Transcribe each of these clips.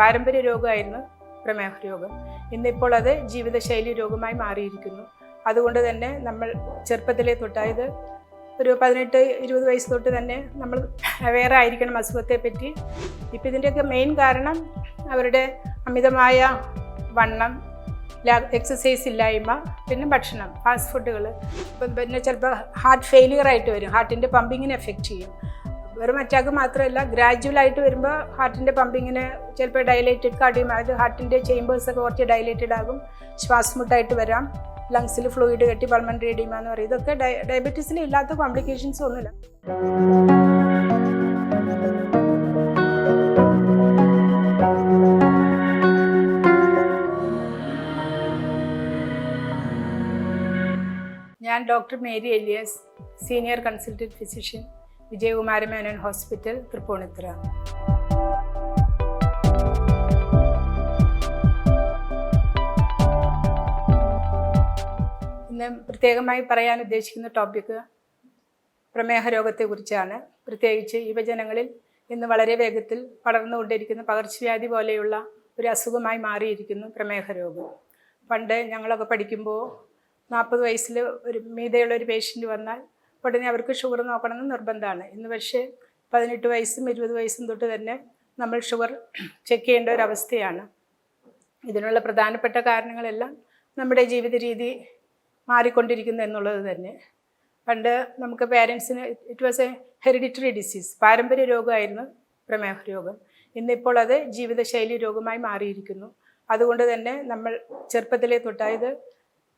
പാരമ്പര്യ രോഗമായിരുന്നു പ്രമേഹ രോഗം. ഇന്നിപ്പോൾ അത് ജീവിതശൈലി രോഗമായി മാറിയിരിക്കുന്നു. അതുകൊണ്ട് തന്നെ നമ്മൾ ചെറുപ്പത്തിലെ തൊട്ടായത് ഒരു 18-20 വയസ്സ് തൊട്ട് തന്നെ നമ്മൾ അവെയർ ആയിരിക്കണം അസുഖത്തെ പറ്റി. ഇപ്പം ഇതിൻ്റെയൊക്കെ മെയിൻ കാരണം അവരുടെ അമിതമായ വണ്ണം, എക്സസൈസ് ഇല്ലായ്മ, പിന്നെ ഭക്ഷണം, ഫാസ്റ്റ് ഫുഡുകൾ. ഇപ്പം പിന്നെ ചിലപ്പോൾ ഹാർട്ട് ഫെയിലിയർ ആയിട്ട് വരും, ഹാർട്ടിൻ്റെ പമ്പിങ്ങിനെ എഫക്റ്റ് ചെയ്യും. വെറും അറ്റാക്ക് മാത്രമല്ല, ഗ്രാജുവലായിട്ട് വരുമ്പോൾ ഹാർട്ടിൻ്റെ പമ്പിങ്ങിന് ചിലപ്പോൾ ഡയലേറ്റഡ് കാർഡിയം, അതായത് ഹാർട്ടിൻ്റെ ചേമ്പേഴ്സൊക്കെ കുറച്ച് ഡയലേറ്റഡ് ആകും, ശ്വാസമുട്ടായിട്ട് വരാം, ലങ്സിൽ ഫ്ലൂയിഡ് കെട്ടി പൾമണറി എഡീമ എന്ന് പറയും. ഇതൊക്കെ ഡയബറ്റീസിൽ ഇല്ലാത്ത കോംപ്ലിക്കേഷൻസ് ഒന്നുമില്ല. ഞാൻ doctor Mary Elias, senior consultant physician, Vijayakumara Menon hospital, Tripunithura. ഇന്ന് പ്രത്യേകമായി പറയാൻ ഉദ്ദേശിക്കുന്ന ടോപ്പിക്ക് പ്രമേഹ രോഗത്തെക്കുറിച്ചാണ്. പ്രത്യേകിച്ച് യുവജനങ്ങളിൽ ഇന്ന് വളരെ വേഗത്തിൽ വളർന്നുകൊണ്ടിരിക്കുന്ന പകർച്ചവ്യാധി പോലെയുള്ള ഒരു അസുഖമായി മാറിയിരിക്കുന്നു പ്രമേഹ രോഗം. പണ്ട് ഞങ്ങളൊക്കെ പഠിക്കുമ്പോൾ 40 വയസ്സിൽ മീതെയുള്ള ഒരു പേഷ്യൻ്റ് വന്നാൽ ഉടനെ അവർക്ക് ഷുഗർ നോക്കണമെന്ന് നിർബന്ധമാണ്. ഇന്ന് പക്ഷേ 18 വയസ്സും 20 വയസ്സും തൊട്ട് തന്നെ നമ്മൾ ഷുഗർ ചെക്ക് ചെയ്യേണ്ട ഒരവസ്ഥയാണ്. ഇതിനുള്ള പ്രധാനപ്പെട്ട കാരണങ്ങളെല്ലാം നമ്മുടെ ജീവിത രീതി മാറിക്കൊണ്ടിരിക്കുന്നു എന്നുള്ളത് തന്നെ. പണ്ട് നമുക്ക് പേരൻസിന് it was a hereditary disease, പാരമ്പര്യ രോഗമായിരുന്നു പ്രമേഹ രോഗം. ഇന്നിപ്പോൾ അത് ജീവിതശൈലി രോഗമായി മാറിയിരിക്കുന്നു. അതുകൊണ്ട് തന്നെ നമ്മൾ ചെറുപ്പത്തിലെ തൊട്ടായത്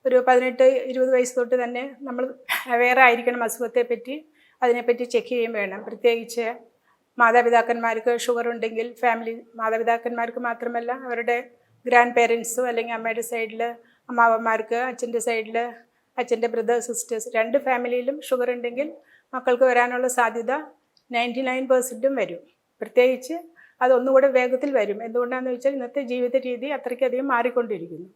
ഒരു 18-20 വയസ്സ് തൊട്ട് തന്നെ നമ്മൾ അവെയർ ആയിരിക്കണം അസുഖത്തെ പറ്റി, അതിനെപ്പറ്റി ചെക്ക് ചെയ്യുകയും വേണം. പ്രത്യേകിച്ച് മാതാപിതാക്കന്മാർക്ക് ഷുഗർ ഉണ്ടെങ്കിൽ മാതാപിതാക്കന്മാർക്ക് മാത്രമല്ല, അവരുടെ ഗ്രാൻഡ് പേരൻസും അല്ലെങ്കിൽ അമ്മയുടെ സൈഡിൽ അമ്മാവന്മാർക്ക്, അച്ഛൻ്റെ സൈഡിൽ അച്ഛൻ്റെ ബ്രദേഴ്സ് സിസ്റ്റേഴ്സ്, 2 ഫാമിലിയിലും ഷുഗർ ഉണ്ടെങ്കിൽ മക്കൾക്ക് വരാനുള്ള സാധ്യത 99% വരും. പ്രത്യേകിച്ച് അതൊന്നുകൂടെ വേഗത്തിൽ വരും. എന്തുകൊണ്ടാണെന്ന് വെച്ചാൽ ഇന്നത്തെ ജീവിത രീതി അത്രയ്ക്കധികം മാറിക്കൊണ്ടിരിക്കുന്നു.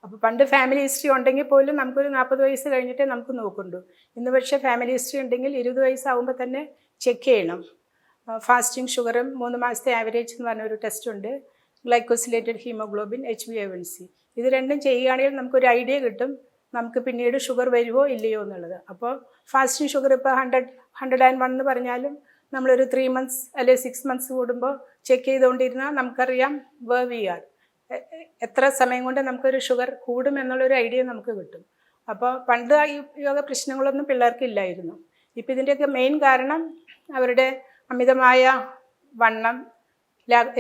അപ്പോൾ പണ്ട് ഫാമിലി ഹിസ്റ്ററി ഉണ്ടെങ്കിൽ പോലും നമുക്കൊരു 40 വയസ്സ് കഴിഞ്ഞിട്ടേ നമുക്ക് നോക്കുള്ളൂ. ഇന്ന് പക്ഷേ ഫാമിലി ഹിസ്റ്ററി ഉണ്ടെങ്കിൽ 20 വയസ്സാകുമ്പോൾ തന്നെ ചെക്ക് ചെയ്യണം. ഫാസ്റ്റിംഗ് ഷുഗറും 3 മാസത്തെ ആവറേജ് എന്ന് പറഞ്ഞൊരു ടെസ്റ്റ് ഉണ്ട്, ഗ്ലൈക്കോസിലേറ്റഡ് ഹീമോഗ്ലോബിൻ, HbA1c. ഇത് രണ്ടും ചെയ്യുകയാണെങ്കിൽ നമുക്കൊരു ഐഡിയ കിട്ടും നമുക്ക് പിന്നീട് ഷുഗർ വരുമോ ഇല്ലയോ എന്നുള്ളത്. അപ്പോൾ ഫാസ്റ്റിംഗ് ഷുഗർ ഇപ്പോൾ 101 എന്ന് പറഞ്ഞാലും നമ്മളൊരു 3 മന്ത്സ് അല്ലെങ്കിൽ 6 മന്ത്സ് കൂടുമ്പോൾ ചെക്ക് ചെയ്തുകൊണ്ടിരുന്നാൽ നമുക്കറിയാം വേർ വി ആർ, എത്ര സമയം കൊണ്ട് നമുക്കൊരു ഷുഗർ കൂടും എന്നുള്ളൊരു ഐഡിയ നമുക്ക് കിട്ടും. അപ്പോൾ പണ്ട് ഈ യോഗ പ്രശ്നങ്ങളൊന്നും പിള്ളേർക്ക് ഇല്ലായിരുന്നു. ഇപ്പോൾ ഇതിൻ്റെയൊക്കെ മെയിൻ കാരണം അവരുടെ അമിതമായ വണ്ണം,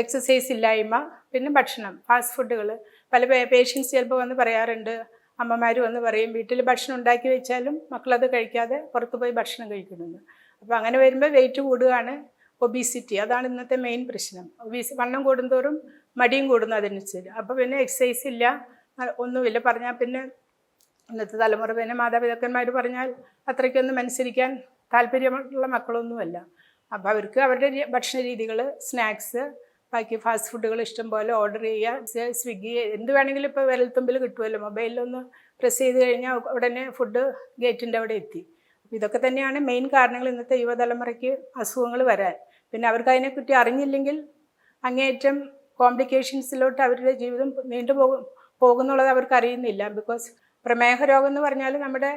എക്സസൈസ് ഇല്ലായ്മ, പിന്നെ ഭക്ഷണം, ഫാസ്റ്റ് ഫുഡുകൾ. പല പേഷ്യൻസ് ചിലപ്പോൾ വന്ന് പറയാറുണ്ട്, അമ്മമാർ വന്ന് പറയും വീട്ടിൽ ഭക്ഷണം ഉണ്ടാക്കി വെച്ചാലും മക്കളത് കഴിക്കാതെ പുറത്ത് പോയി ഭക്ഷണം കഴിക്കുന്നുണ്ട്. അപ്പോൾ അങ്ങനെ വരുമ്പോൾ വെയിറ്റ് കൂടുകയാണ്, ഒബീസിറ്റി. അതാണ് ഇന്നത്തെ മെയിൻ പ്രശ്നം. വണ്ണം കൂടുന്തോറും മടിയും കൂടുന്നു അതനുസരിച്ച്. അപ്പോൾ പിന്നെ എക്സസൈസ് ഇല്ല, ഒന്നുമില്ല പറഞ്ഞാൽ പിന്നെ ഇന്നത്തെ തലമുറ, പിന്നെ മാതാപിതാക്കന്മാർ പറഞ്ഞാൽ അത്രയ്ക്കൊന്നും അനുസരിക്കാൻ താല്പര്യമുള്ള മക്കളൊന്നുമല്ല. അപ്പോൾ അവർക്ക് അവരുടെ ഭക്ഷണ രീതികൾ, സ്നാക്സ്, ബാക്കി ഫാസ്റ്റ് ഫുഡുകൾ ഇഷ്ടം പോലെ ഓർഡർ ചെയ്യുക. സ്വിഗ്ഗി, എന്ത് വേണമെങ്കിലും ഇപ്പോൾ വിരൽത്തുമ്പിൽ കിട്ടുമല്ലോ, മൊബൈലിലൊന്ന് പ്രസ് ചെയ്ത് കഴിഞ്ഞാൽ ഉടനെ ഫുഡ് ഗേറ്റിൻ്റെ അവിടെ എത്തി. അപ്പോൾ ഇതൊക്കെ തന്നെയാണ് മെയിൻ കാരണങ്ങൾ ഇന്നത്തെ യുവതലമുറയ്ക്ക് അസുഖങ്ങൾ വരാൻ. പിന്നെ അവർക്ക് അതിനെപ്പറ്റി അറിഞ്ഞില്ലെങ്കിൽ അങ്ങേയറ്റം കോംപ്ലിക്കേഷൻസിലോട്ട് അവരുടെ ജീവിതം പോകുന്നുള്ളത് അവർക്ക് അറിയുന്നില്ല. ബിക്കോസ് പ്രമേഹ രോഗം എന്ന് പറഞ്ഞാൽ നമ്മുടെ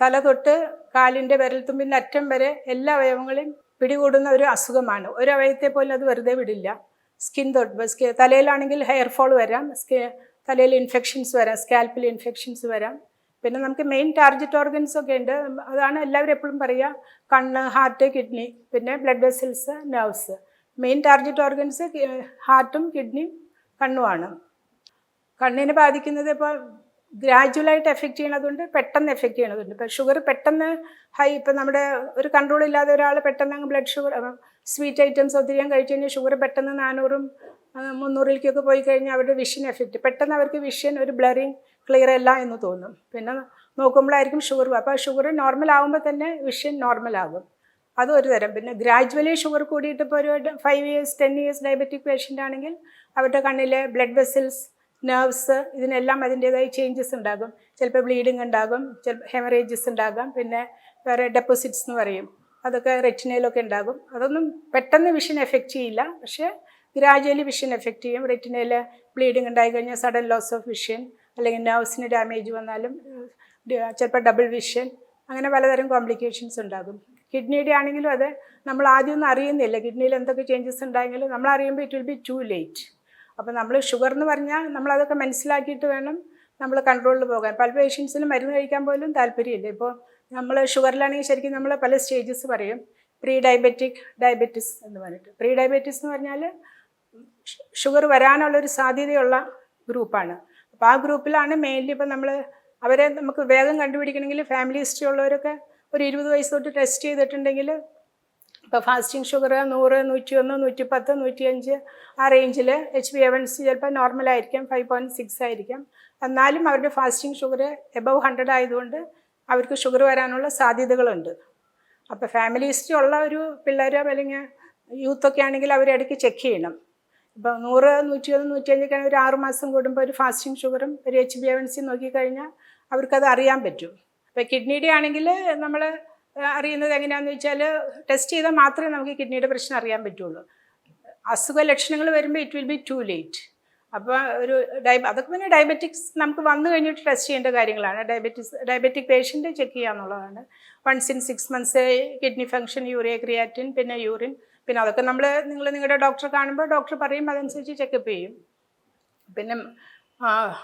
തല തൊട്ട് കാലിൻ്റെ വിരൽത്തുമ്പിൻ്റെ അറ്റം വരെ എല്ലാ അവയവങ്ങളെയും പിടികൂടുന്ന ഒരു അസുഖമാണ്. ഒരു അവയവത്തെ പോലും അത് വെറുതെ വിടില്ല. സ്കിൻ തൊട്ട്, തലയിലാണെങ്കിൽ ഹെയർ ഫോൾ വരാം, തലയിൽ ഇൻഫെക്ഷൻസ് വരാം, സ്കാൽപ്പിൽ ഇൻഫെക്ഷൻസ് വരാം. പിന്നെ നമുക്ക് മെയിൻ ടാർഗറ്റ് ഓർഗൻസ് ഒക്കെ ഉണ്ട്. അതാണ് എല്ലാവരും എപ്പോഴും പറയുക, കണ്ണ്, ഹാർട്ട്, കിഡ്നി, പിന്നെ blood vessels, nerves. Main target organs ഹാർട്ടും കിഡ്നിയും കണ്ണുമാണ്. കണ്ണിനെ ബാധിക്കുന്നത് ഇപ്പോൾ ഗ്രാജുവലായിട്ട് എഫക്റ്റ് ചെയ്യണതുണ്ട്, പെട്ടെന്ന് എഫക്റ്റ് ചെയ്യണതുണ്ട്. ഇപ്പോൾ ഷുഗർ പെട്ടെന്ന് ഇപ്പം നമ്മുടെ ഒരു കൺട്രോൾ ഇല്ലാതെ ഒരാൾ പെട്ടെന്ന് അങ്ങ് ബ്ലഡ് ഷുഗർ, സ്വീറ്റ് ഐറ്റംസ് ഒത്തിരി കഴിച്ച് കഴിഞ്ഞാൽ ഷുഗർ പെട്ടെന്ന് 400-ഉം 300-ലേക്കൊക്കെ പോയി കഴിഞ്ഞാൽ അവരുടെ വിഷൻ എഫക്റ്റ്, പെട്ടെന്ന് അവർക്ക് വിഷൻ ഒരു ബ്ലറിങ്, ക്ലിയർ അല്ല എന്ന് തോന്നും. പിന്നെ നോക്കുമ്പോഴായിരിക്കും ഷുഗർ. അപ്പോൾ ഷുഗർ നോർമൽ ആകുമ്പോൾ തന്നെ വിഷൻ നോർമൽ ആകും. അതും ഒരു തരം. പിന്നെ ഗ്രാജുവലി ഷുഗർ കൂടിയിട്ട് ഇപ്പോൾ ഒരു 5 years 10 years ഡയബറ്റിക് പേഷ്യൻ്റ് ആണെങ്കിൽ അവരുടെ കണ്ണിലെ ബ്ലഡ് വെസൽസ്, നെർവ്സ്, ഇതിനെല്ലാം അതിൻ്റേതായ ചേഞ്ചസ് ഉണ്ടാകും. ചിലപ്പോൾ ബ്ലീഡിങ് ഉണ്ടാകും, ചിലപ്പോൾ ഹെമറേജസ് ഉണ്ടാകാം, പിന്നെ വേറെ ഡെപ്പോസിറ്റ്സ് എന്ന് പറയും, അതൊക്കെ റെറ്റിനയിലൊക്കെ ഉണ്ടാകും. അതൊന്നും പെട്ടെന്ന് വിഷൻ എഫക്റ്റ് ചെയ്യില്ല, പക്ഷേ ഗ്രാജുവലി വിഷൻ എഫക്റ്റ് ചെയ്യും. റെറ്റിനയിൽ ബ്ലീഡിങ് ഉണ്ടായിക്കഴിഞ്ഞാൽ സഡൻ ലോസ് ഓഫ് വിഷൻ, അല്ലെങ്കിൽ നെർവ്സിന് ഡാമേജ് വന്നാലും ചിലപ്പോൾ ഡബിൾ വിഷൻ, അങ്ങനെ പലതരം കോംപ്ലിക്കേഷൻസ് ഉണ്ടാകും. കിഡ്നിയുടെ ആണെങ്കിലും അത് നമ്മൾ ആദ്യമൊന്നും അറിയുന്നില്ല. കിഡ്നിയിൽ എന്തൊക്കെ ചേഞ്ചസ് ഉണ്ടായെങ്കിലും നമ്മൾ അറിയുമ്പോൾ it will be to late. അപ്പോൾ നമ്മൾ ഷുഗർ എന്ന് പറഞ്ഞാൽ നമ്മളതൊക്കെ മനസ്സിലാക്കിയിട്ട് വേണം നമ്മൾ കൺട്രോളിൽ പോകാൻ. പല പേഷ്യൻസിനും മരുന്ന് കഴിക്കാൻ പോലും താല്പര്യമില്ല. ഇപ്പോൾ നമ്മൾ ഷുഗറിലാണെങ്കിൽ ശരിക്കും നമ്മൾ പല സ്റ്റേജസ് പറയും. പ്രീ ഡയബറ്റിക്, ഡയബറ്റിസ് എന്ന് പറഞ്ഞിട്ട്. പ്രീ ഡയബറ്റിസ് എന്ന് പറഞ്ഞാൽ ഷുഗർ വരാനുള്ളൊരു സാധ്യതയുള്ള ഗ്രൂപ്പാണ്. അപ്പോൾ ആ ഗ്രൂപ്പിലാണ് മെയിൻലി ഇപ്പോൾ നമ്മൾ അവരെ നമുക്ക് വേഗം കണ്ടുപിടിക്കണമെങ്കിൽ ഫാമിലി ഹിസ്റ്ററി ഉള്ളവരൊക്കെ ഒരു 20 വയസ്സ് തൊട്ട് ടെസ്റ്റ് ചെയ്തിട്ടുണ്ടെങ്കിൽ ഇപ്പോൾ ഫാസ്റ്റിംഗ് ഷുഗർ 100, 101, 110, 105 ആ റേഞ്ചിൽ HbA1c ചിലപ്പോൾ നോർമലായിരിക്കാം, 5.6 ആയിരിക്കാം. എന്നാലും അവരുടെ ഫാസ്റ്റിംഗ് ഷുഗർ എബവ് 100 ആയതുകൊണ്ട് അവർക്ക് ഷുഗർ വരാനുള്ള സാധ്യതകളുണ്ട്. അപ്പോൾ ഫാമിലി ഹിസ്റ്ററി ഉള്ള ഒരു പിള്ളേരോ അല്ലെങ്കിൽ യൂത്തൊക്കെ ആണെങ്കിൽ അവരിടയ്ക്ക് ചെക്ക് ചെയ്യണം. ഇപ്പോൾ 100, 101, 105 ഒരു 6 മാസം കൂടുമ്പോൾ ഒരു ഫാസ്റ്റിംഗ് ഷുഗറും ഒരു HbA1c നോക്കിക്കഴിഞ്ഞാൽ അവർക്കത് അറിയാൻ പറ്റും. ഇപ്പോൾ കിഡ്നിയുടെ ആണെങ്കിൽ നമ്മൾ അറിയുന്നത് എങ്ങനെയാണെന്ന് വെച്ചാൽ ടെസ്റ്റ് ചെയ്താൽ മാത്രമേ നമുക്ക് കിഡ്നിയുടെ പ്രശ്നം അറിയാൻ പറ്റുള്ളൂ. അസുഖ ലക്ഷണങ്ങൾ വരുമ്പോൾ it will be to late. അപ്പോൾ ഒരു അതൊക്കെ പിന്നെ ഡയബറ്റിക്സ് നമുക്ക് വന്നു കഴിഞ്ഞിട്ട് ടെസ്റ്റ് ചെയ്യേണ്ട കാര്യങ്ങളാണ്. ഡയബറ്റിക് പേഷ്യൻ്റ് ചെക്ക് ചെയ്യുക എന്നുള്ളതാണ്. Once in 6 months kidney function, urea creatinine, പിന്നെ യൂറിൻ, പിന്നെ അതൊക്കെ നിങ്ങൾ നിങ്ങളുടെ ഡോക്ടറെ കാണുമ്പോൾ ഡോക്ടർ പറയും, അതനുസരിച്ച് ചെക്കപ്പ് ചെയ്യും. പിന്നെ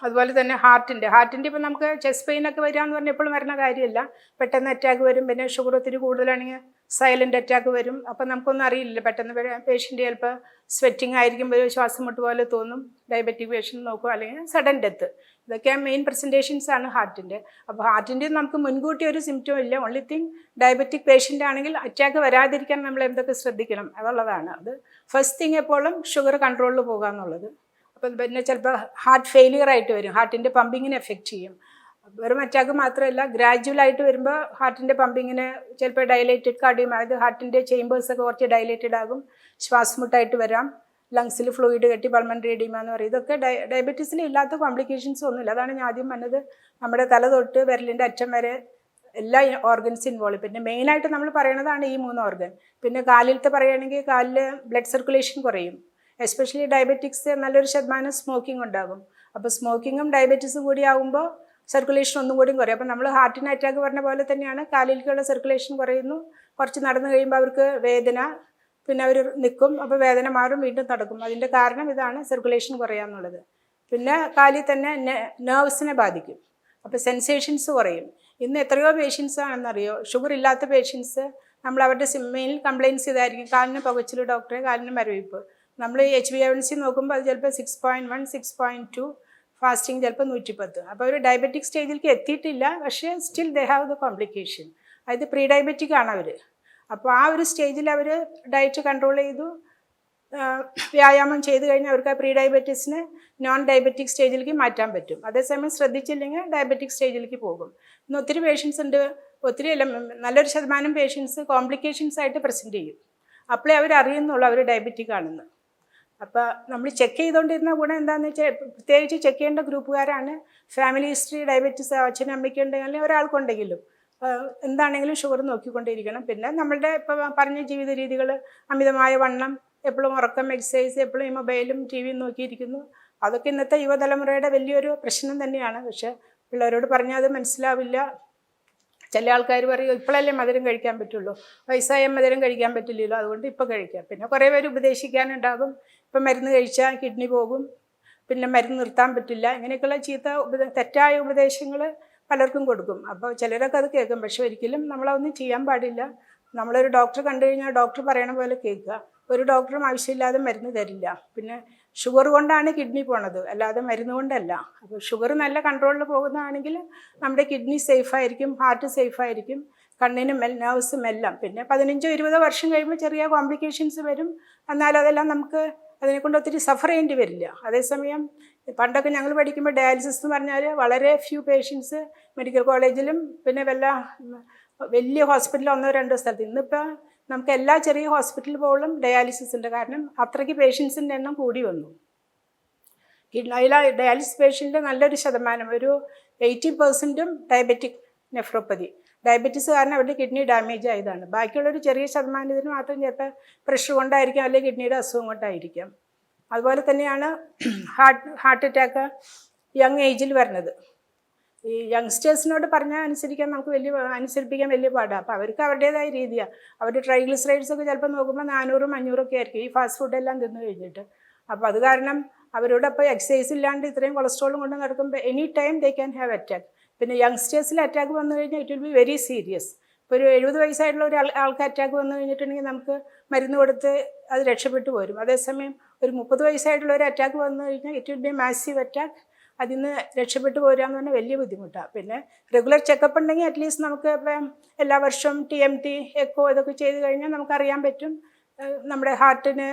അതുപോലെ തന്നെ ഹാർട്ടിൻ്റെ ഇപ്പോൾ നമുക്ക് ചെസ്റ്റ് പെയിനൊക്കെ വരിക എന്ന് പറഞ്ഞാൽ എപ്പോഴും വരുന്ന കാര്യമല്ല. പെട്ടെന്ന് അറ്റാക്ക് വരും. പിന്നെ ഷുഗർ ഒത്തിരി കൂടുതലാണെങ്കിൽ സൈലൻ്റ് അറ്റാക്ക് വരും. അപ്പോൾ നമുക്കൊന്നും അറിയില്ല. പെട്ടെന്ന് പേഷ്യൻ്റ് ചിലപ്പോൾ സ്വെറ്റിംഗ് ആയിരിക്കുമ്പോൾ ശ്വാസം മുട്ട് പോലെ തോന്നും. ഡയബറ്റിക് പേഷ്യൻ്റ് നോക്കും, അല്ലെങ്കിൽ സഡൻ ഡെത്ത്. ഇതൊക്കെ മെയിൻ പ്രസൻറ്റേഷൻസ് ആണ് ഹാർട്ടിൻ്റെ. അപ്പോൾ ഹാർട്ടിൻ്റെ നമുക്ക് മുൻകൂട്ടി ഒരു സിംറ്റം ഇല്ല. ഓൺലി തിങ് ഡയബറ്റിക് പേഷ്യൻ്റ് ആണെങ്കിൽ അറ്റാക്ക് വരാതിരിക്കാൻ നമ്മൾ എന്തൊക്കെ ശ്രദ്ധിക്കണം എന്നുള്ളതാണ്. അത് ഫസ്റ്റ് തിങ് എപ്പോഴും ഷുഗർ കൺട്രോളിൽ പോകുക എന്നുള്ളത്. അപ്പം പിന്നെ ചിലപ്പോൾ ഹാർട്ട് ഫെയിലിയർ ആയിട്ട് വരും. ഹാർട്ടിൻ്റെ പമ്പിങ്ങിനെ എഫക്റ്റ് ചെയ്യും. വെറും അറ്റാക്ക് മാത്രമല്ല, ഗ്രാജുവലായിട്ട് വരുമ്പോൾ ഹാർട്ടിൻ്റെ പമ്പിങ്ങിന് ചിലപ്പോൾ ഡയലേറ്റഡ് കാർഡിയം, അതായത് ഹാർട്ടിൻ്റെ ചേമ്പേഴ്സൊക്കെ കുറച്ച് ഡയലേറ്റഡ് ആകും. ശ്വാസമുട്ടായിട്ട് വരാം. ലങ്സിൽ ഫ്ലൂയിഡ് കെട്ടി പൾമണറി എഡീമ എന്ന് പറയും. ഇതൊക്കെ ഡയബറ്റീസിൽ ഇല്ലാത്ത കോംപ്ലിക്കേഷൻസ് ഒന്നുമില്ല. അതാണ് ഞാൻ ആദ്യം പറഞ്ഞത്. നമ്മുടെ തല തൊട്ട് വിരലിൻ്റെ അറ്റം വരെ എല്ലാ ഓർഗൻസ് ഇൻവോൾവ്. പിന്നെ മെയിനായിട്ട് നമ്മൾ പറയണതാണ് ഈ 3 ഓർഗൻ. പിന്നെ കാലിലത്തെ പറയുകയാണെങ്കിൽ കാലിൽ ബ്ലഡ് സർക്കുലേഷൻ കുറയും. എസ്പെഷ്യലി ഡയബറ്റിക്സ് നല്ലൊരു ശതമാനം സ്മോക്കിംഗ് ഉണ്ടാകും. അപ്പോൾ സ്മോക്കിങ്ങും ഡയബറ്റീസും കൂടി ആകുമ്പോൾ സർക്കുലേഷൻ ഒന്നും കൂടി കുറയും. അപ്പോൾ നമ്മൾ ഹാർട്ടിന് അറ്റാക്ക് പറഞ്ഞ പോലെ തന്നെയാണ് കാലിലേക്കുള്ള സർക്കുലേഷൻ കുറയുന്നു. കുറച്ച് നടന്നു കഴിയുമ്പോൾ അവർക്ക് വേദന, പിന്നെ അവർ നിൽക്കും. അപ്പോൾ വേദന മാറും, വീണ്ടും നടക്കും. അതിൻ്റെ കാരണം ഇതാണ്, സർക്കുലേഷൻ കുറയാന്നുള്ളത്. പിന്നെ കാലിൽ തന്നെ നെർവ്സിനെ ബാധിക്കും. അപ്പോൾ സെൻസേഷൻസ് കുറയും. ഇന്ന് എത്രയോ പേഷ്യൻസ് ആണെന്നറിയോ, ഷുഗർ ഇല്ലാത്ത പേഷ്യൻസ് നമ്മൾ അവരുടെ മെയിൻ കംപ്ലയിൻസ് ഇതായിരിക്കും. കാലിന് പുകച്ചിൽ ഡോക്ടറെ, കാലിന് മരവിപ്പ്. നമ്മൾ HbA1c നോക്കുമ്പോൾ അത് ചിലപ്പോൾ 6.1, 6.2, ഫാസ്റ്റിംഗ് ചിലപ്പോൾ 110. അപ്പോൾ ഒരു ഡയബറ്റിക് സ്റ്റേജിലേക്ക് എത്തിയിട്ടില്ല, പക്ഷേ still they have the complication. അതായത് പ്രീ ഡയബറ്റിക് ആണ് അവർ. അപ്പോൾ ആ ഒരു സ്റ്റേജിൽ അവർ ഡയറ്റ് കൺട്രോൾ ചെയ്തു, വ്യായാമം ചെയ്ത് കഴിഞ്ഞാൽ അവർക്ക് ആ പ്രീ ഡയബറ്റീസിന് നോൺ ഡയബറ്റിക് സ്റ്റേജിലേക്ക് മാറ്റാൻ പറ്റും. അതേസമയം ശ്രദ്ധിച്ചില്ലെങ്കിൽ ഡയബറ്റിക് സ്റ്റേജിലേക്ക് പോകും. ഇന്ന് ഒത്തിരി പേഷ്യൻസ് ഉണ്ട്, നല്ലൊരു ശതമാനം പേഷ്യൻസ് കോംപ്ലിക്കേഷൻസ് ആയിട്ട് പ്രസൻറ്റ് ചെയ്യും. അപ്പോഴേ അവർ അറിയുന്നുള്ളൂ അവർ ഡയബറ്റിക് ആണെന്ന്. അപ്പോൾ നമ്മൾ ചെക്ക് ചെയ്തുകൊണ്ടിരുന്ന ഗുണം എന്താണെന്ന് വെച്ചാൽ, പ്രത്യേകിച്ച് ചെക്ക് ചെയ്യേണ്ട ഗ്രൂപ്പുകാരാണ് ഫാമിലി ഹിസ്റ്ററി ഡയബറ്റീസ് അച്ഛനും അമ്മയ്ക്കുണ്ടെങ്കിൽ ഒരാൾക്കുണ്ടെങ്കിലും എന്താണെങ്കിലും ഷുഗർ നോക്കിക്കൊണ്ടിരിക്കണം. പിന്നെ നമ്മളുടെ ഇപ്പോൾ പറഞ്ഞ ജീവിത രീതികൾ, അമിതമായ വണ്ണം, എപ്പോഴും ഉറക്കം, എക്സസൈസ്, എപ്പോഴും ഈ മൊബൈലും ടി വിയും നോക്കിയിരിക്കുന്നു. അതൊക്കെ ഇന്നത്തെ യുവതലമുറയുടെ വലിയൊരു പ്രശ്നം തന്നെയാണ്. പക്ഷേ പിള്ളേരോട് പറഞ്ഞാൽ അത് മനസ്സിലാവില്ല. ചില ആൾക്കാർ പറയും ഇപ്പോഴല്ലേ മധുരം കഴിക്കാൻ പറ്റുള്ളൂ, വയസ്സായ മധുരം കഴിക്കാൻ പറ്റില്ലല്ലോ, അതുകൊണ്ട് ഇപ്പോൾ കഴിക്കാം. പിന്നെ കുറേ പേര് ഉപദേശിക്കാനുണ്ടാകും, ഇപ്പം മരുന്ന് കഴിച്ചാൽ കിഡ്നി പോകും, പിന്നെ മരുന്ന് നിർത്താൻ പറ്റില്ല, ഇങ്ങനെയൊക്കെയുള്ള തെറ്റായ ഉപദേശങ്ങൾ പലർക്കും കൊടുക്കും. അപ്പോൾ ചിലരൊക്കെ അത് കേൾക്കും. പക്ഷെ ഒരിക്കലും നമ്മളതൊന്നും ചെയ്യാൻ പാടില്ല. നമ്മളൊരു ഡോക്ടറെ കണ്ടു കഴിഞ്ഞാൽ ഡോക്ടർ പറയണ പോലെ കേൾക്കുക. ഒരു ഡോക്ടറും ആവശ്യമില്ലാതെ മരുന്ന് തരില്ല. പിന്നെ ഷുഗർ കൊണ്ടാണ് കിഡ്നി പോണത്, അല്ലാതെ മരുന്ന് കൊണ്ടല്ല. അപ്പോൾ ഷുഗർ നല്ല കൺട്രോളിൽ പോകുന്നതാണെങ്കിൽ നമ്മുടെ കിഡ്നി സേഫായിരിക്കും, ഹാർട്ട് സേഫായിരിക്കും, കണ്ണിനും നെർവ്സും എല്ലാം. പിന്നെ 15-20 വർഷം കഴിയുമ്പോൾ ചെറിയ കോംപ്ലിക്കേഷൻസ് വരും. എന്നാലും അതെല്ലാം നമുക്ക് അതിനെക്കൊണ്ട് ഒത്തിരി സഫർ ചെയ്യേണ്ടി വരില്ല. അതേസമയം പണ്ടൊക്കെ ഞങ്ങൾ പഠിക്കുമ്പോൾ ഡയാലിസിസ് എന്ന് പറഞ്ഞാൽ വളരെ ഫ്യൂ പേഷ്യൻസ് മെഡിക്കൽ കോളേജിലും പിന്നെ വലിയ ഹോസ്പിറ്റലിൽ 1-2 സ്ഥലത്ത്. ഇന്നിപ്പോൾ നമുക്ക് എല്ലാ ചെറിയ ഹോസ്പിറ്റലിൽ പോലും ഡയാലിസിസ് ഉണ്ട്. കാരണം അത്രയ്ക്ക് പേഷ്യൻസിൻ്റെ എണ്ണം കൂടി വന്നു. അതിൽ ഡയാലിസിസ് പേഷ്യൻ്റ് നല്ലൊരു ശതമാനം, ഒരു 80% ഡയബറ്റിക് നെഫ്രോപ്പതി, ഡയബറ്റീസ് കാരണം അവരുടെ കിഡ്നി ഡാമേജ് ആയതാണ്. ബാക്കിയുള്ളൊരു ചെറിയ ശതമാനത്തിന് മാത്രം ചിലപ്പോൾ പ്രഷർ കൊണ്ടായിരിക്കാം, അല്ലെങ്കിൽ കിഡ്നിയുടെ അസുഖം കൊണ്ടായിരിക്കാം. അതുപോലെ തന്നെയാണ് ഹാർട്ട് അറ്റാക്ക് യങ് ഏജിൽ വരുന്നത്. ഈ യങ്സ്റ്റേഴ്സിനോട് പറഞ്ഞാൽ അനുസരിപ്പിക്കാൻ വലിയ പാടാണ്. അപ്പോൾ അവർക്ക് അവരുടേതായ രീതിയാണ്. അവരുടെ ട്രൈഗ്ലിസറൈഡ്സ് ഒക്കെ ചിലപ്പോൾ നോക്കുമ്പോൾ 400-500 ഒക്കെ ആയിരിക്കും ഈ ഫാസ്റ്റ് ഫുഡെല്ലാം തിന്നു കഴിഞ്ഞിട്ട്. അപ്പോൾ അത് കാരണം അവരോടൊപ്പം എക്സസൈസ് ഇല്ലാണ്ട് ഇത്രയും കൊളസ്ട്രോളും കൊണ്ട് നടക്കുമ്പോൾ any time they can have attack. പിന്നെ യങ്സ്റ്റേഴ്സിൽ അറ്റാക്ക് വന്നു കഴിഞ്ഞാൽ it will be very serious. ഇപ്പോൾ ഒരു 70 വയസ്സായിട്ടുള്ള ആൾക്ക് അറ്റാക്ക് വന്നു കഴിഞ്ഞിട്ടുണ്ടെങ്കിൽ നമുക്ക് മരുന്ന് കൊടുത്ത് അത് രക്ഷപ്പെട്ടു പോരും. അതേസമയം ഒരു 30 വയസ്സായിട്ടുള്ള ഒരു അറ്റാക്ക് വന്നു കഴിഞ്ഞാൽ it will be massive attack. അതിൽ നിന്ന് രക്ഷപ്പെട്ടു പോരാന്ന് പറഞ്ഞാൽ വലിയ ബുദ്ധിമുട്ടാണ്. പിന്നെ റെഗുലർ ചെക്കപ്പ് ഉണ്ടെങ്കിൽ അറ്റ്ലീസ്റ്റ് നമുക്ക് ഇപ്പം എല്ലാ വർഷവും TMT, എക്കോ ഇതൊക്കെ ചെയ്ത് കഴിഞ്ഞാൽ നമുക്കറിയാൻ പറ്റും നമ്മുടെ ഹാർട്ടിന്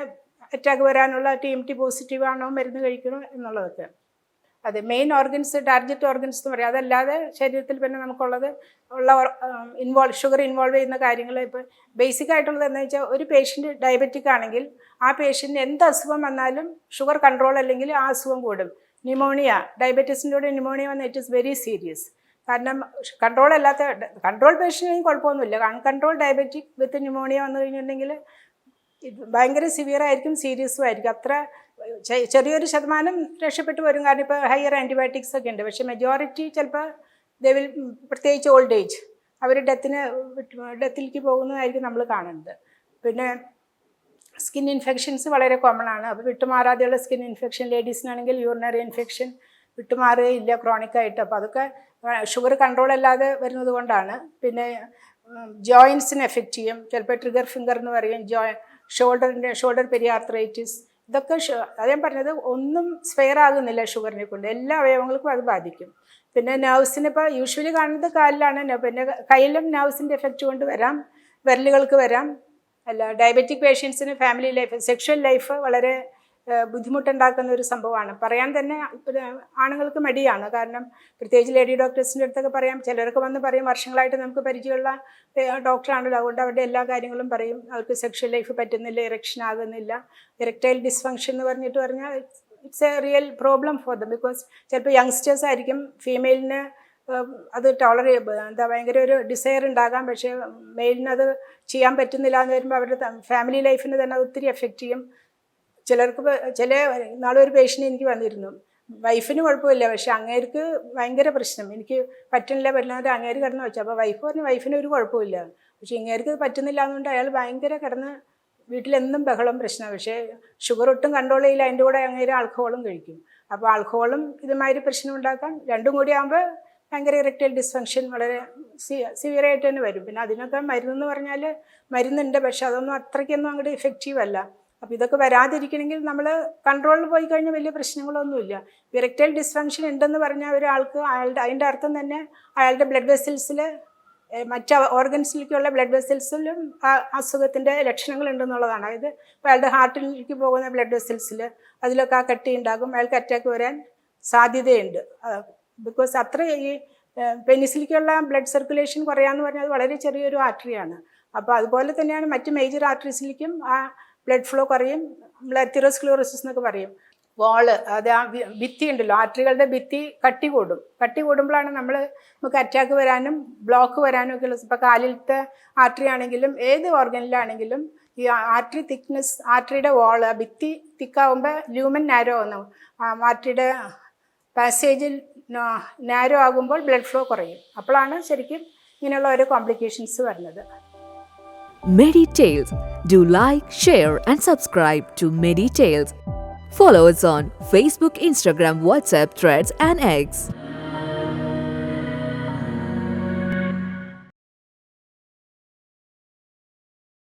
അറ്റാക്ക് വരാനുള്ള TMT പോസിറ്റീവ് ആണോ, മരുന്ന് കഴിക്കണോ എന്നുള്ളതൊക്കെ. അതെ, മെയിൻ ഓർഗൻസ്, ടാർഗറ്റ് ഓർഗൻസ് എന്ന് പറയും. അതല്ലാതെ ശരീരത്തിൽ പിന്നെ നമുക്കുള്ളത് ഷുഗർ ഇൻവോൾവ് ചെയ്യുന്ന കാര്യങ്ങൾ ഇപ്പോൾ ബേസിക് ആയിട്ടുള്ളത് എന്താ വെച്ചാൽ, ഒരു പേഷ്യൻറ്റ് ഡയബറ്റിക് ആണെങ്കിൽ ആ പേഷ്യൻറ്റിന് എന്ത് അസുഖം വന്നാലും ഷുഗർ കൺട്രോൾ അല്ലെങ്കിൽ ആ അസുഖം കൂടും. ന്യൂമോണിയ, ഡയബറ്റീസിൻ്റെ കൂടെ ന്യൂമോണിയ വന്നാൽ ഇറ്റ് ഈസ് വെരി സീരിയസ്. കാരണം കൺട്രോൾ പേഷ്യൻറ്റിന് കുഴപ്പമൊന്നുമില്ല. അൺകൺട്രോൾ ഡയബറ്റിക് വിത്ത് ന്യൂമോണിയ വന്നു കഴിഞ്ഞിട്ടുണ്ടെങ്കിൽ ഇത് ഭയങ്കര സിവിയർ ആയിരിക്കും, സീരിയസും ആയിരിക്കും. അത്ര ചെറിയൊരു ശതമാനം രക്ഷപ്പെട്ടു വരും. കാരണം ഇപ്പോൾ ഹയർ ആൻറ്റിബയോട്ടിക്സ് ഒക്കെ ഉണ്ട്. പക്ഷേ മെജോറിറ്റി ചിലപ്പോൾ പ്രത്യേകിച്ച് ഓൾഡ് ഏജ് അവർ ഡെത്തിലേക്ക് പോകുന്നതായിരിക്കും നമ്മൾ കാണുന്നത്. പിന്നെ സ്കിൻ ഇൻഫെക്ഷൻസ് വളരെ കോമൺ ആണ്. അപ്പോൾ വിട്ടുമാറാതെയുള്ള സ്കിൻ ഇൻഫെക്ഷൻ, ലേഡീസിനാണെങ്കിൽ യൂറിനറി ഇൻഫെക്ഷൻ വിട്ടുമാറുകയില്ല ക്രോണിക്കായിട്ട്. അപ്പോൾ അതൊക്കെ ഷുഗർ കൺട്രോൾ അല്ലാതെ വരുന്നത് കൊണ്ടാണ്. പിന്നെ ജോയിൻസിന് എഫക്റ്റ് ചെയ്യും. ചിലപ്പോൾ ട്രിഗർ ഫിംഗർ എന്ന് പറയും, ഷോൾഡർ പെരിയാർത്രൈറ്റിസ്. ഇതൊക്കെ ഞാൻ പറഞ്ഞത് ഒന്നും സ്പെയർ ആകുന്നില്ല ഷുഗറിനെ കൊണ്ട്. എല്ലാ അവയവങ്ങൾക്കും അത് ബാധിക്കും. പിന്നെ നെർവ്സിന് ഇപ്പോൾ യൂഷ്വലി കാണുന്നത് കാലിലാണ്. പിന്നെ കയ്യിലും നെർവ്സിൻ്റെ എഫക്റ്റ് കൊണ്ട് വരാം, വിരലുകൾക്ക് വരാം. ഡയബറ്റിക് പേഷ്യൻസിന് ഫാമിലി ലൈഫ്, സെക്ഷൽ ലൈഫ് വളരെ ബുദ്ധിമുട്ടുണ്ടാക്കുന്ന ഒരു സംഭവമാണ്. പറയാൻ തന്നെ ആണുങ്ങൾക്ക് മടിയാണ്. കാരണം പ്രത്യേകിച്ച് ലേഡി ഡോക്ടേഴ്സിൻ്റെ അടുത്തൊക്കെ പറയാം. ചിലർക്ക് വന്ന് പറയും, വർഷങ്ങളായിട്ട് നമുക്ക് പരിചയമുള്ള ഡോക്ടറാണല്ലോ, അതുകൊണ്ട് അവരുടെ എല്ലാ കാര്യങ്ങളും പറയും. അവർക്ക് സെക്ഷൽ ലൈഫ് പറ്റുന്നില്ല, ഇറക്ഷൻ ആകുന്നില്ല, ഇറക്ടൈൽ ഡിസ്ഫങ്ഷൻ എന്ന് പറഞ്ഞാൽ it's A real problem for them. Because ചിലപ്പോൾ യങ്സ്റ്റേഴ്സ് ആയിരിക്കും, ഫീമെയിലിന് അത് ഭയങ്കര ഒരു ഡിസയർ ഉണ്ടാകാം. പക്ഷേ മെയിലിന് അത് ചെയ്യാൻ പറ്റുന്നില്ല എന്ന് വരുമ്പോൾ അവരുടെ ഫാമിലി ലൈഫിന് തന്നെ അത് ഒത്തിരി എഫക്റ്റ് ചെയ്യും. നാളൊരു പേഷ്യൻ്റ് എനിക്ക് വന്നിരുന്നു. വൈഫിന് കുഴപ്പമില്ല, പക്ഷെ അങ്ങേർക്ക് ഭയങ്കര പ്രശ്നം. എനിക്ക് പറ്റുന്നില്ല അങ്ങേര് കിടന്ന് വെച്ചു. അപ്പോൾ വൈഫ് പറഞ്ഞു വൈഫിന് ഒരു കുഴപ്പമില്ല, പക്ഷെ ഇങ്ങേർക്ക് പറ്റുന്നില്ല എന്നുകൊണ്ട് അയാൾ ഭയങ്കര കിടന്ന് വീട്ടിലെന്നും ബഹളം പ്രശ്നമാണ്. പക്ഷേ ഷുഗർ ഒട്ടും കൺട്രോൾ ചെയ്യില്ല. അതിൻ്റെ കൂടെ അങ്ങേര് ആൽക്കഹോളും കഴിക്കും. അപ്പോൾ ആൽക്കഹോളും ഇതുമാതിരി പ്രശ്നം ഉണ്ടാക്കാം. രണ്ടും കൂടി ആകുമ്പോൾ ഭയങ്കര ഇറക്ടൈൽ ഡിസ്ഫങ്ഷൻ വളരെ സിവിയറായിട്ട് തന്നെ വരും. പിന്നെ അതിനൊക്കെ മരുന്നെന്ന് പറഞ്ഞാൽ മരുന്നുണ്ട്, പക്ഷെ അതൊന്നും അത്രയ്ക്കൊന്നും അങ്ങോട്ട് ഇഫക്റ്റീവ് അല്ല. അപ്പോൾ ഇതൊക്കെ വരാതിരിക്കണമെങ്കിൽ നമ്മൾ കൺട്രോളിൽ പോയി കഴിഞ്ഞാൽ വലിയ പ്രശ്നങ്ങളൊന്നുമില്ല. ഇറക്ടൈൽ ഡിസ്ഫങ്ഷൻ ഉണ്ടെന്ന് പറഞ്ഞാൽ ഒരാൾക്ക് അതിൻ്റെ അർത്ഥം തന്നെ അയാളുടെ ബ്ലഡ് വെസൽസിൽ, മറ്റ് ഓർഗൻസിലേക്കുള്ള ബ്ലഡ് വെസൽസിലും ആ അസുഖത്തിൻ്റെ ലക്ഷണങ്ങൾ ഉണ്ടെന്നുള്ളതാണ്. അതായത് ഇപ്പോൾ അയാളുടെ ഹാർട്ടിലേക്ക് പോകുന്ന ബ്ലഡ് വെസൽസിൽ അതിലൊക്കെ ആ കട്ടി ഉണ്ടാകും, അയാൾക്ക് അറ്റാക്ക് വരാൻ സാധ്യതയുണ്ട്. ബിക്കോസ് അത്ര ഈ പെനിസിലേക്കുള്ള ബ്ലഡ് സർക്കുലേഷൻ കുറയാന്ന് പറഞ്ഞാൽ അത് വളരെ ചെറിയൊരു ആർട്ടറിയാണ്. അപ്പോൾ അതുപോലെ തന്നെയാണ് മറ്റ് മേജർ ആർട്ടറീസിലേക്കും ആ ബ്ലഡ് ഫ്ലോ കുറയും. നമ്മൾ എത്തിറോസ്ക്ലിയോസിസ് എന്നൊക്കെ പറയും. വാള്, അത് ആ ഭിത്തി ഉണ്ടല്ലോ, ആർട്ടറികളുടെ ഭിത്തി കട്ടി കൂടുമ്പോഴാണ് നമുക്ക് അറ്റാക്ക് വരാനും ബ്ലോക്ക് വരാനും ഒക്കെ ഉള്ളത്. ഇപ്പോൾ കാലിലത്തെ ആർട്ടറി ആണെങ്കിലും ഏത് ഓർഗനിലാണെങ്കിലും ഈ ആർട്ടറി തിക്നെസ്, ആർട്ടറിയുടെ വാള്, ഭിത്തി തിക്കാവുമ്പോൾ ലൂമൻ നാരോ ആവുന്നു. ആർട്ടറിയുടെ പാസേജിൽ നാരോ ആകുമ്പോൾ ബ്ലഡ് ഫ്ലോ കുറയും. അപ്പോഴാണ് ശരിക്കും ഇങ്ങനെയുള്ള ഓരോ കോംപ്ലിക്കേഷൻസ് വരുന്നത്. Meditales. Do like, share and subscribe to Meditales. Follow us on Facebook, Instagram, WhatsApp, Threads and X.